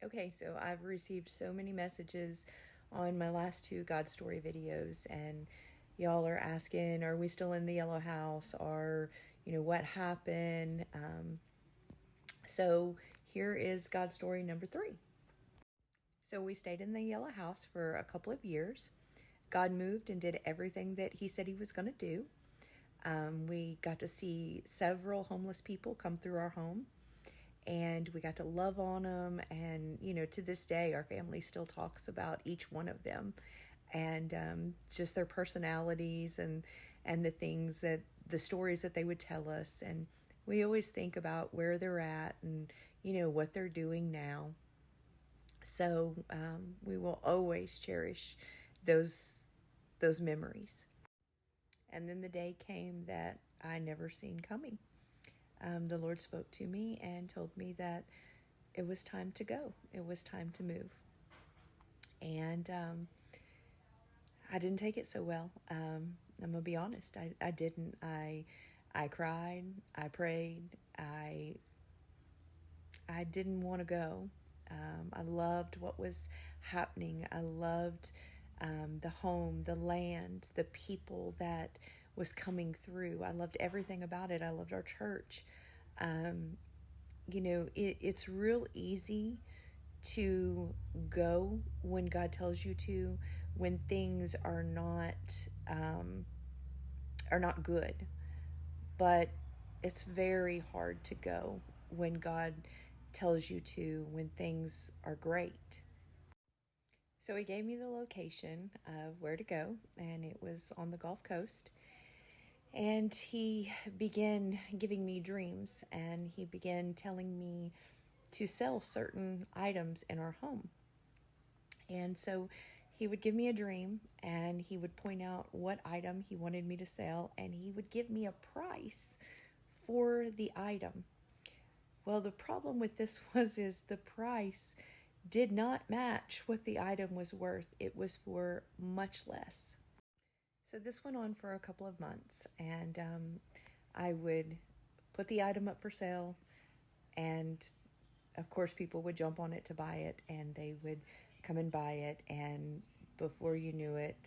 Okay, so I've received so many messages on my last two God Story videos, and y'all are asking, are we still in the yellow house? Or, what happened? So here is God Story number 3. So we stayed in the yellow house for a couple of years. God moved and did everything that he said he was going to do. We got to see several homeless people come through our home, and we got to love on them. And to this day our family still talks about each one of them, and just their personalities, and the stories that they would tell us. And we always think about where they're at, and what they're doing now. So we will always cherish those memories. And then the day came that I never seen coming. The Lord spoke to me and told me that it was time to go. It was time to move. And I didn't take it so well. I'm gonna be honest. I didn't. I cried. I prayed. I didn't want to go. I loved what was happening. I loved the home, the land, the people that was coming through. I loved everything about it. I loved our church. Um, it's real easy to go when God tells you to, when things are not good. But it's very hard to go when God tells you to, when things are great. So he gave me the location of where to go, and it was on the Gulf Coast. And he began giving me dreams, and he began telling me to sell certain items in our home. And so he would give me a dream, and he would point out what item he wanted me to sell, and he would give me a price for the item. Well, the problem with this is the price did not match what the item was worth. It was for much less. So this went on for a couple of months, and I would put the item up for sale, and of course people would jump on it to buy it, and they would come and buy it, and before you knew it,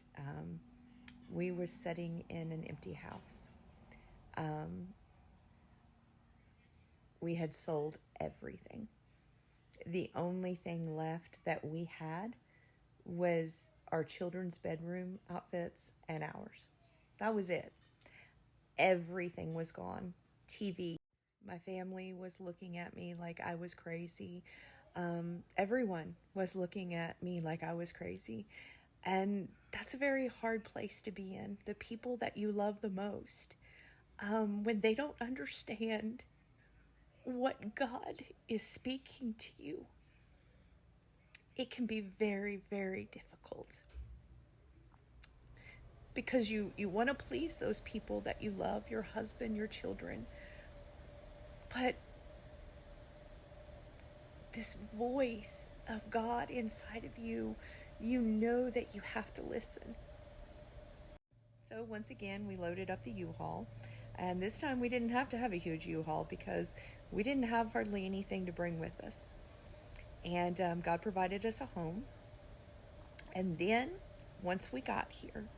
we were sitting in an empty house. Um, we had sold everything. The only thing left that we had was our children's bedroom outfits and ours. That was it. Everything was gone. TV. My family was looking at me like I was crazy. Everyone was looking at me like I was crazy. And that's a very hard place to be in. The people that you love the most, when they don't understand what God is speaking to you, it can be very, very difficult. Because you want to please those people that you love, your husband, your children. But this voice of God inside of you, you know that you have to listen. So once again, we loaded up the U-Haul. And this time we didn't have to have a huge U-Haul because we didn't have hardly anything to bring with us. And God provided us a home. And then, once we got here,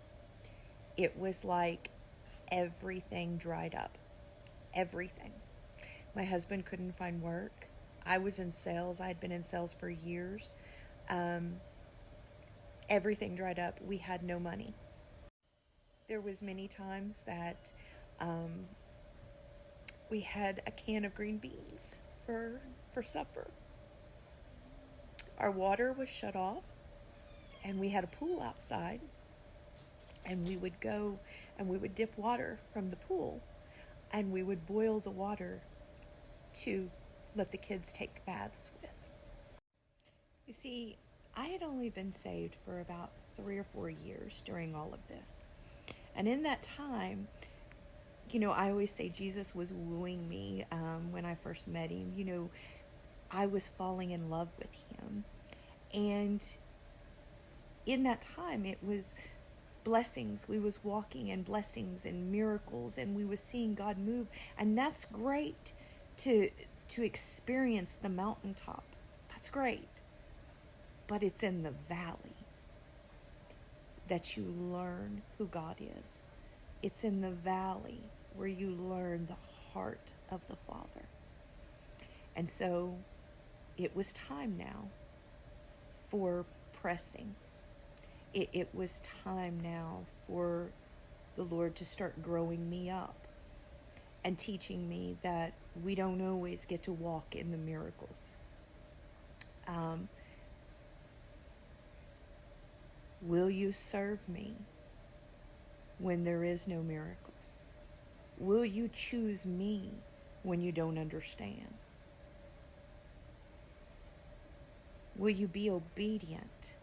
it was like everything dried up. Everything. My husband couldn't find work. I was in sales. I had been in sales for years. Um, Everything dried up. We had no money. There was many times that um, we had a can of green beans for supper. Our water was shut off, and we had a pool outside, and we would go and we would dip water from the pool, and we would boil the water to let the kids take baths with. You see, I had only been saved for about 3 or 4 years during all of this. And in that time, I always say Jesus was wooing me when I first met him. I was falling in love with him. And in that time, it was blessings. We was walking in blessings and miracles, and we was seeing God move. And that's great to experience the mountaintop. That's great. But it's in the valley that you learn who God is. It's in the valley where you learn the heart of the Father. And so it was time now for pressing. It was time now for the Lord to start growing me up and teaching me that we don't always get to walk in the miracles. Will you serve me when there is no miracles? Will you choose me when you don't understand? Will you be obedient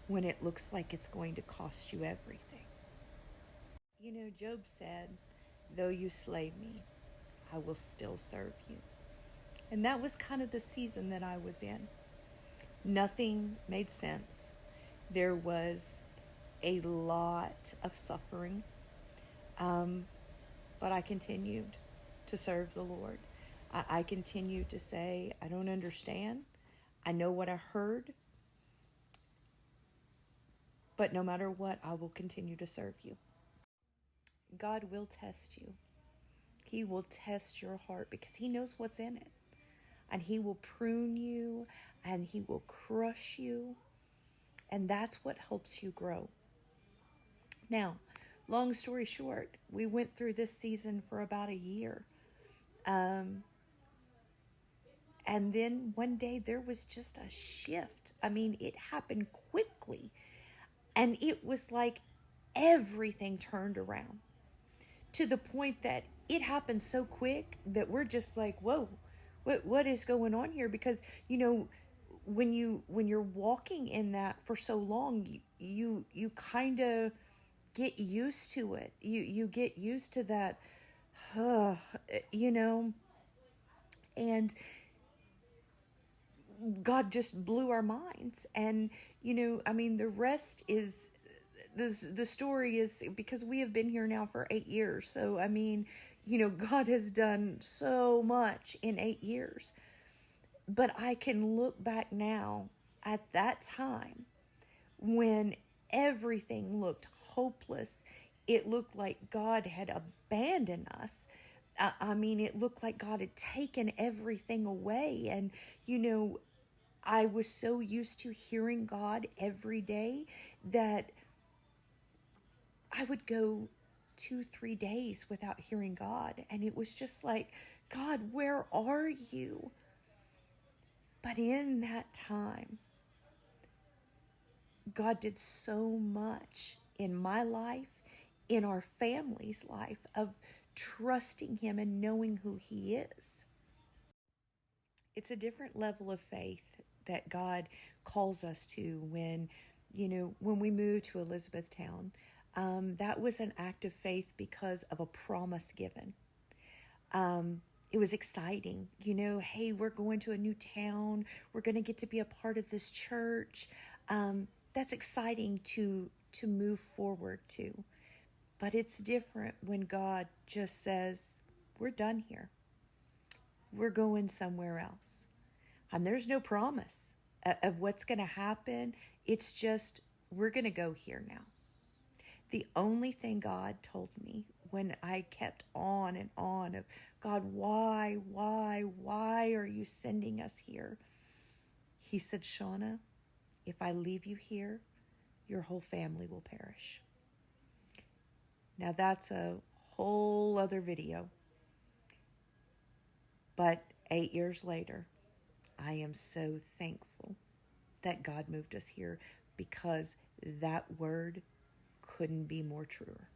when it looks like it's going to cost you everything? You know, Job said, though you slay me, I will still serve you. And that was kind of the season that I was in. Nothing made sense. There was a lot of suffering. But I continued to serve the Lord. I continued to say, I don't understand. I know what I heard. But no matter what, I will continue to serve you. God will test you. He will test your heart because he knows what's in it. And he will prune you and he will crush you. And that's what helps you grow. Now, long story short, we went through this season for about a year. And then one day there was just a shift. I mean, it happened quickly. And it was like everything turned around to the point that it happened so quick that we're just like, whoa, what is going on here? Because, you know, when you're walking in that for so long, you kind of get used to it. You get used to that, you know, and God just blew our minds. And, you know, I mean, the rest is, the story is, because we have been here now for 8 years. So, I mean, you know, God has done so much in 8 years. But I can look back now at that time when everything looked hopeless. It looked like God had abandoned us. I mean, it looked like God had taken everything away. And, you know, I was so used to hearing God every day that I would go 2-3 days without hearing God. And it was just like, God, where are you? But in that time, God did so much in my life, in our family's life, of trusting him and knowing who he is. It's a different level of faith that God calls us to when, you know, when we moved to Elizabethtown. That was an act of faith because of a promise given. It was exciting, you know, hey, we're going to a new town. We're going to get to be a part of this church. That's exciting to move forward to. But it's different when God just says, we're done here. We're going somewhere else. And there's no promise of what's going to happen. It's just, we're going to go here now. The only thing God told me when I kept on and on of, God, why are you sending us here? He said, Shauna, if I leave you here, your whole family will perish. Now that's a whole other video. But 8 years later, I am so thankful that God moved us here because that word couldn't be more truer.